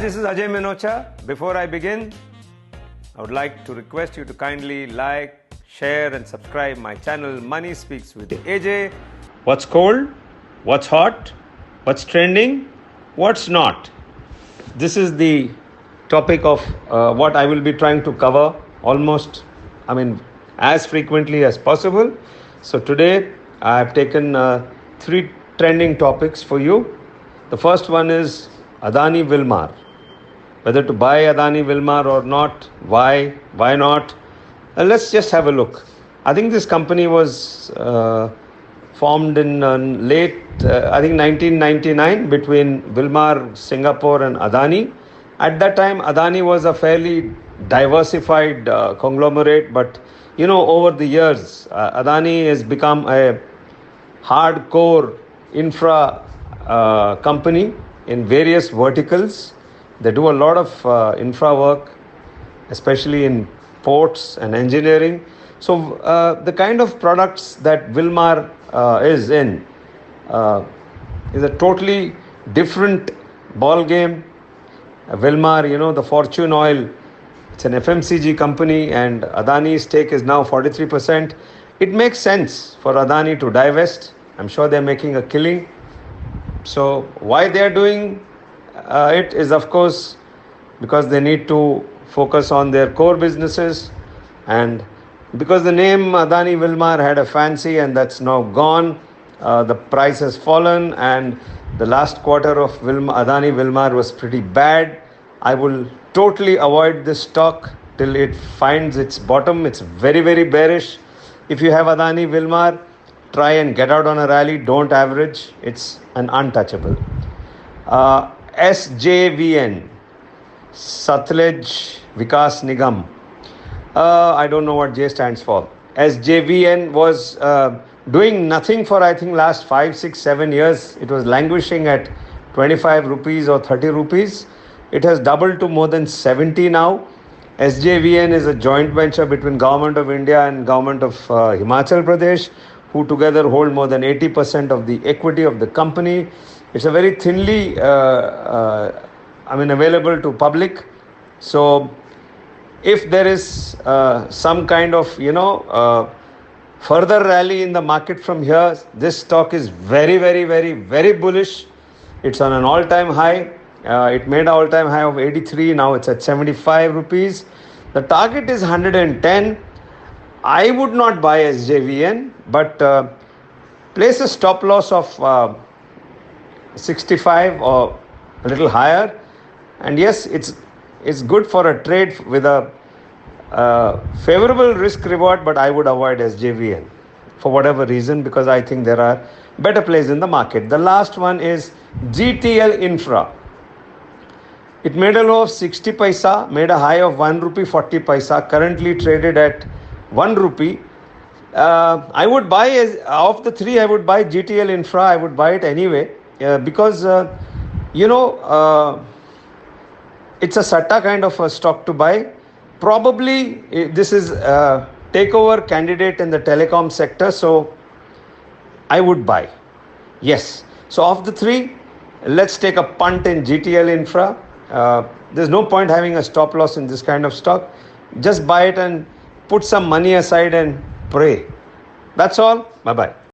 This is Ajay Minocha. Before I begin, I would like to request you to kindly like, share and subscribe my channel Money Speaks with AJ. What's cold? What's hot? What's trending? What's not? This is the topic of what I will be trying to cover as frequently as possible. So today I have taken 3 trending topics for you. The first one is Adani Wilmar. Whether to buy Adani Wilmar or not, why not? Let's just have a look. I think this company was formed in late, 1999 between Wilmar, Singapore and Adani. At that time, Adani was a fairly diversified conglomerate, but over the years, Adani has become a hardcore infra company in various verticals. They do a lot of infra work, especially in ports and engineering. So the kind of products that Wilmar is in is a totally different ball game. Wilmar, the Fortune Oil, it's an FMCG company, and Adani's stake is now 43%. It makes sense for Adani to divest. I'm sure they're making a killing. So why they're doing it is, of course, because they need to focus on their core businesses, and because the name Adani Wilmar had a fancy and that's now gone, the price has fallen, and the last quarter of Adani Wilmar was pretty bad. I will totally avoid this stock till it finds its bottom. It's very, very bearish. If you have Adani Wilmar, try and get out on a rally. Don't average. It's an untouchable. SJVN, Satluj Vikas Nigam. I don't know what J stands for. SJVN was doing nothing for, I think, last 5, 6, 7 years. It was languishing at 25 rupees or 30 rupees. It has doubled to more than 70 now. SJVN is a joint venture between Government of India and Government of Himachal Pradesh, who together hold more than 80% of the equity of the company. It's a very thinly available to public. So if there is some kind of further rally in the market from here, this stock is very, very, very, very bullish. It's on an all-time high. It made an all-time high of 83. Now it's at 75 rupees. The target is 110. I would not buy SJVN, but place a stop loss of 65 or a little higher. And yes, it's good for a trade with a favorable risk reward, but I would avoid SJVN for whatever reason, because I think there are better plays in the market. The last one is GTL Infra. It made a low of 60 paisa, made a high of 1 rupee 40 paisa, currently traded at 1 rupee. I would buy, of the 3, I would buy GTL Infra. I would buy it anyway because, it's a SATA kind of a stock to buy. Probably this is a takeover candidate in the telecom sector, so I would buy. Yes. So of the 3, let's take a punt in GTL Infra. There's no point having a stop loss in this kind of stock. Just buy it and put some money aside and pray. That's all. Bye-bye.